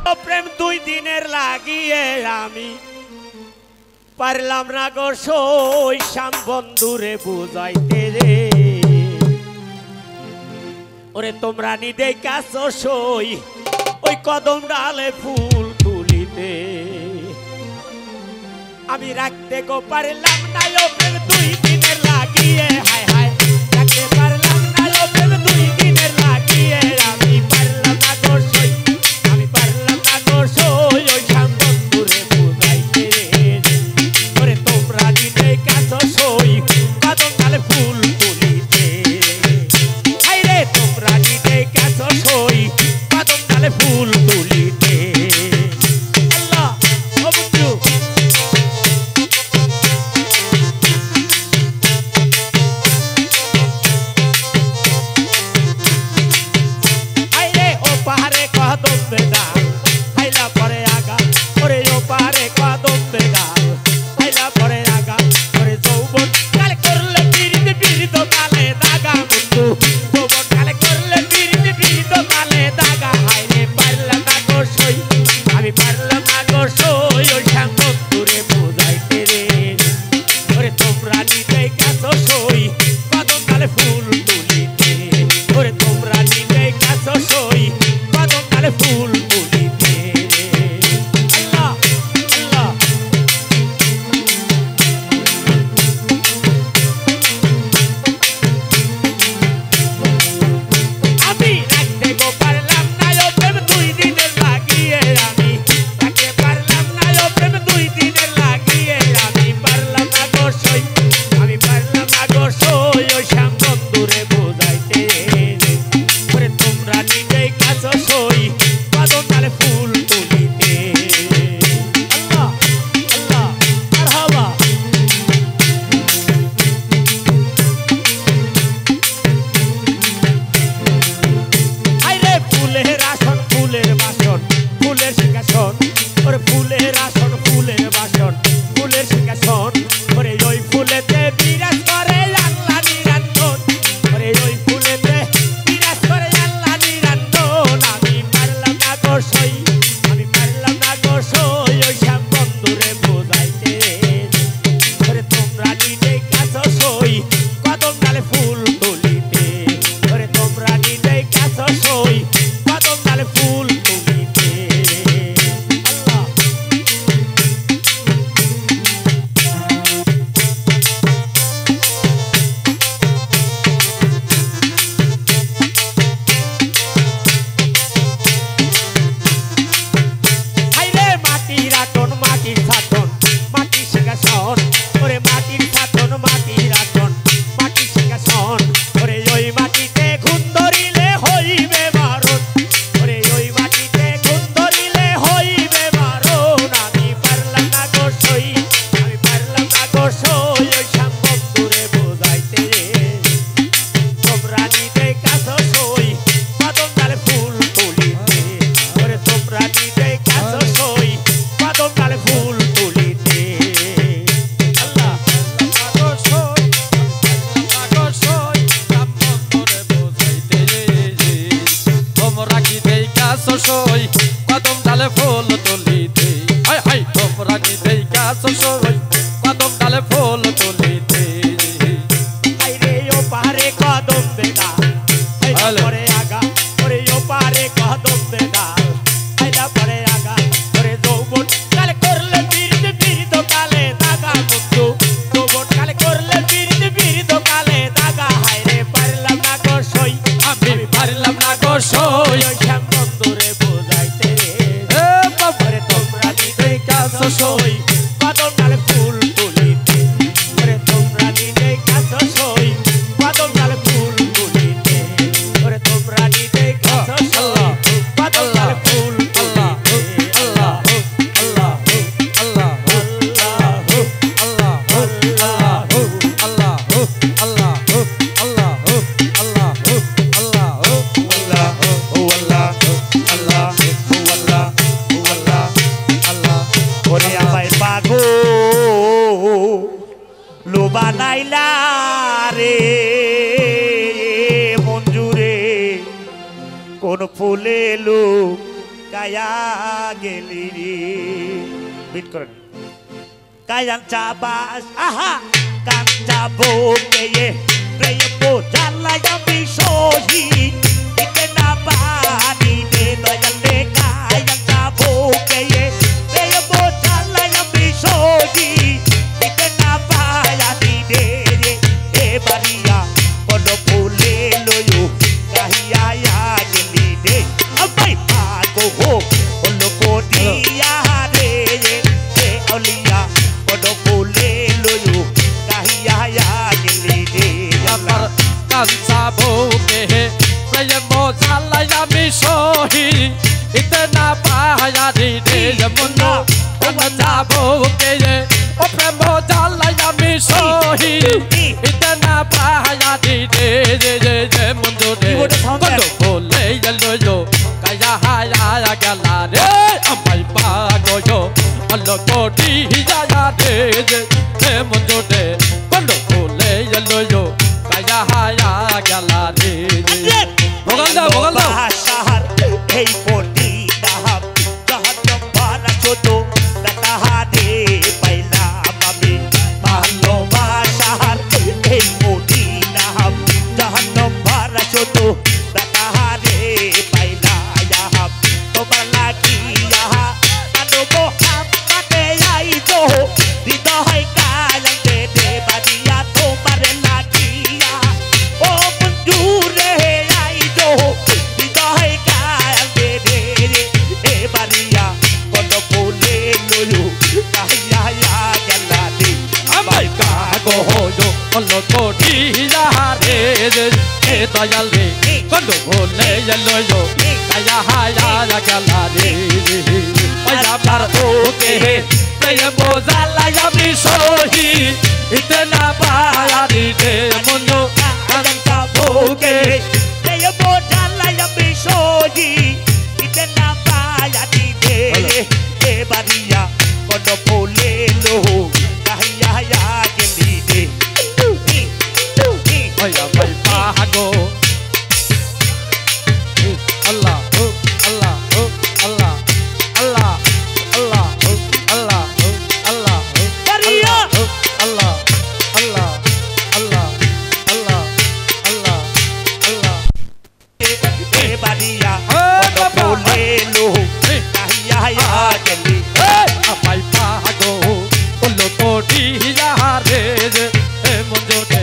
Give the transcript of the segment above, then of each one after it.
প্রেম 2 দিনের লাগিয়ে আমি পারলাম না গো সই শ্যাম বন্ধুরে বুঝাইতে রে ওরে তোমরা নিদে কাছো সই ওই কদম ডালে ফুল তুলিতে আমি রাখতে গো পারলাম না ও প্রেম 2 দিনের লাগিয়ে হায় হায় রাখতে পারলাম না ও প্রেম 2 দিনের লাগিয়ে আমি পারলাম না গো সই আমি পারলাম না গো সই ওই শ্যাম বন্ধুরে বুঝাইতে ওরে তোমরা নিদে কাছো সই কদম ডালে ফুল তুলিতে হায় রে তোমরা নিদে কাছো সই কদম ডালে ফুল তুলিতে আল্লাহ ও বন্ধু পাহাড়ে কদম বেদাল হাইলা পরে আগা ওরে ও পাহাড়ে কদম বেদাল হাইলা পরে আগা ওরে যৌবন কালে করলে বিরিতে বিরিত কালে দাগা বন্ধু যৌবন কালে করলে বিরিতে বিরিত কালে দাগা হাইরে পারলাম না গো সই আমি পারলাম না গো সই ওই শ্যাম বন্ধুরে বুঝাইতে রে ওরে তোমরা নিতে কাছো সই কদম কালে ফুল তুলিতে ওরে তোমরা নিতে কাছো সই ফুল তুলিতে আল্লাহ আল্লাহ আমি রাখতে গো পারলাম না ও প্রেম 2 দিনের লাগিয়ে আমি রাখতে পারলাম না ও প্রেম 2 দিনের লাগিয়ে আমি পারলাম না গো সই আমি পারলাম না গো সই ও শ্যাম বন্ধুরে বুঝাইতে ওরে তোমরা নিজেই কাছো সই কদম ডালে ফুল তুলিতে আল্লাহ আল্লাহ মারহাবা আইরে ফুলের আসন ফুলের বাসন ফুলের সিংহাসন ওরে ফুলের আসন ফুলের বাসন ফুলের সিংহাসন ওরে ওই ফুলেতে বিরাজ করে আল্লাহ নিরঞ্জন ওরে ওই ফুলেতে বিরাজ করে আল্লাহ নিরঞ্জন আমি পারলাম না গো সই আমি পারলাম না গো সই ওই শ্যাম বন্ধুরে বুঝাইতে ওরে তোমরা নিতে কাছো সই কদম ডালে ফুল তুলিতে ওরে তোমরা নিতে কাছো সই কদম ডালে ফুল তুলিতে আল্লাহ হাইরে মাটির আটন মাটির ছাতন মাটির সিংহাসন ওরে মাটির ছাতন মাটির আটন মাটির সিংহাসন ওরে ওই মাটিতে খুন ধরিলে হইবে মারণ ওরে ওই মাটিতে খুন ধরিলে হইবে মারণ আমি পারলাম না গো সই আমি পারলাম না গো সই ওই শ্যাম বন্ধুরে বুঝাইতে তোমরা নিতে কাছো সই কদম ডালে ফুল তুলিতে ওরে তোমরা নিতে কাছো সই কদম ডালে ফুল তুলিতে আল্লাহ গো সই গো সই শ্যাম বন্ধুরে বুঝাইতে তোমরা কি দেই কাছো সই কদম ডালে ফুল তুলিতে হাই হাই তোমরা কি দেই কাছো সই কদম ডালে ফুল তুলিতে আইরে ও পাহাড়ে কদম বেদাল হাইলা পরে আগা ওরে ও পাহাড়ে কদম বেদাল হাইলা পরে আগা ওরে যৌবন কালে করলে বিরিত বিরিত কালে দাগা বন্ধু যৌবন কালে করলে বিরিত বিরিত কালে দাগা হাইরে পারলাম না গো সই আমি পারলাম না গো সই ওই শ্যাম বন্ধুরে বুঝাইতে এ বাবারে তোমরা নিতে কাছো সই কদম ডালে ফুল তুলিতে ওরে তোমরা নিতে কাছো সই কদম ডালে ফুল তুলিতে ওরে তোমরা নিতে কাছো সই কদম ডালে ফুল আল্লাহ আল্লাহ আল্লাহ আল্লাহ আল্লাহ আল্লাহ আল্লাহ বানাইলা রে মঞ্জুরে কোন ফুলে লো কায়া গেলি রে বিট করেন কায়ান চাবাস আহা কাঞ্চা বোকে প্রেম জ্বালায় আমি সহি দিতে না পারি রে দয়াল রে কায়ান চাবোকে প্রেম জ্বালায় আমি সহি দিতে না পারি রে এ বাড়িয়া কোন ফুলে লয়ো কাহিয়া গেলি রে আমাই পাগো হলো কোডিয়া রে এ আউলিয়া কোন ফুলে লয়ো কাহিয়া গেলি রে আমার কাঞ্চা বউকে প্রেম জ্বালায় আমি সহি দিতে না পারি রে মনো কাঞ্চা বউকে ও প্রেম জ্বালায় আমি সহি দিতে না পারি রে মনো রে কোন বলে লয়ো কায়া হায়া গেলা রে আমাই পাগো আলো কোটি যায়া রে মনো রে কোন বলে লয়ো কায়া হায়া গেলা রে বগল দাও বাসার এই পটি দাহাব জাহান্নাম ভরা ছোট তাহারে পাইলাম আমি ভালোবাসার এই পটি দাহাব জাহান্নাম ভরা ছোট তাহারে পাইলাম তোমার লাগিয়া আলো মোহাম্মদে আইতো হৃদয় কালকে দে বাদিয়া তোমার লাগিয়া ও মঞ্জুরে আইতো হৃদয় কালকে দে এ বাদিয়া কোন ফুলে লয়ো কাহিয়া গেলা রে আমাই কাগো হলো হলো কোটি যারে এ দয়াল রে কোন বলে লয়ো কায়া হায়া গেলা রে ওই আমার ওকে প্রেম জ্বালায় আমি সহি দিতে না পারি রে মনো কাঞ্চা বোকে প্রেম জ্বালায় আমি সহি দিতে না পারি রে এ বাড়িয়া কোন ফুলে লয়ো কাহিয়া গেলি রে ওই আমাই পাগো আল্লাহ আল্লাহ আল্লাহ আল্লাহ আল্লাহ আল্লাহ আল্লাহ বাড়িয়া আল্লাহ আল্লাহ আল্লাহ আল্লাহ আল্লাহ আল্লাহ এ বাড়িয়া কোন ফুলে লয়ো কাহিয়া গেলি আমাই পাগো হলো কোটি যারে এ মঞ্জুরে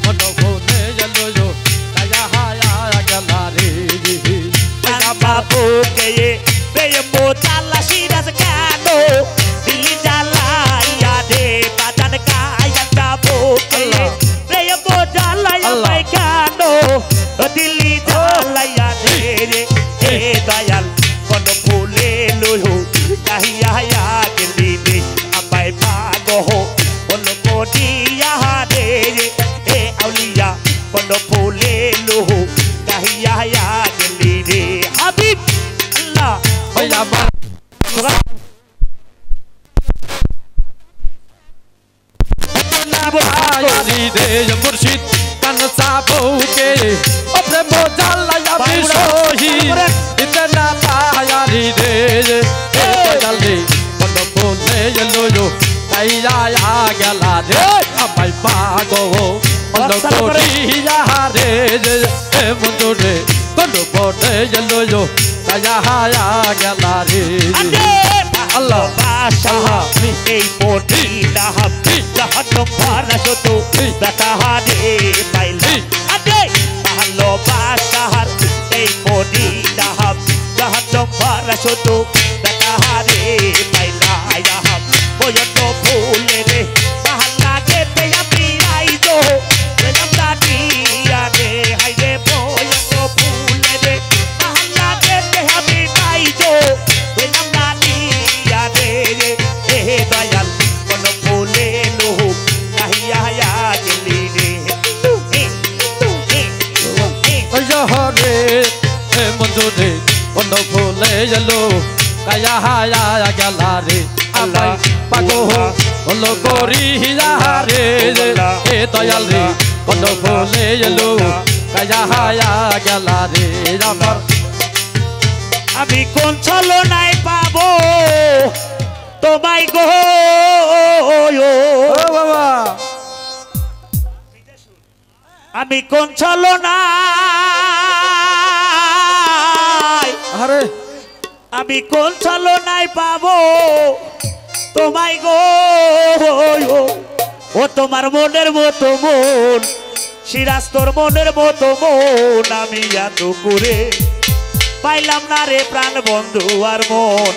মনো বলে লয়ো কায়া হায়া গেলা রে বাবুকে প্রেম জ্বালা সিরাজ কেন দিলি জ্বালাইয়া রে বাজান কায়া বাবুকে প্রেম জ্বালাইয়া ভাই কেন দিলি জ্বালাইয়া রে এ দয়াল কোন ফুলে লয়ো কাহিয়া গেলি রে আমায় পাগো হলো কোডিয়া রে এ আউলিয়া কোন ফুলে লয়ো কাহিয়া গেলি রে হাবিব আল্লাহ ওই আমার আয়ারি রে মুর্শিদ কানসা বউকে ও প্রেম জ্বালায় আমি সহি দিতে না পারি রে এ দয়াল রে কোন বলে লয়ো কাইয়া গেলা রে আমাই পাগো হলো কোটি যারে এ মঞ্জুরে কোন বলে লয়ো কায়া হায়া গেলা রে আল্লাহ বাসাহা এই পটি দাহাব জাহান্নাম ভরা ছোট তাহারে পাইলাম আদে ভালোবাসার এই পটি দাহাব জাহান্নাম ভরা ছোট তাহারে পাইলাম বয়ত ফুলে রে তাহালা গেতে আমি আইতো প্রেম দাদিয়া রে হাইরে বয়ত ফুলে রে তাহালা গেতে আমি আইতো প্রেম দাদিয়া রে এ দয়াল কোন ফুলে লয়ো কাহিয়া গেলি রে হরে এ মঞ্জুরে কোন ফুলে কায়া হায়া গেলা রে আমাই পাগো হলো করিয়া রে এ দয়াল রে কোন ফুলে কায়া হায়া গেলা রে আমার আমি কোন ছলনায় পাবো তোমায় গো ও বাবা আমি কোন ছলনায় আরে আমি কোন ছলনায় পাবো তোমায় গো ও তোমার মনের মতো মন সিরাজ তোর মনের মতো মন আমি এত করে পাইলাম না রে প্রাণ বন্ধু আর মন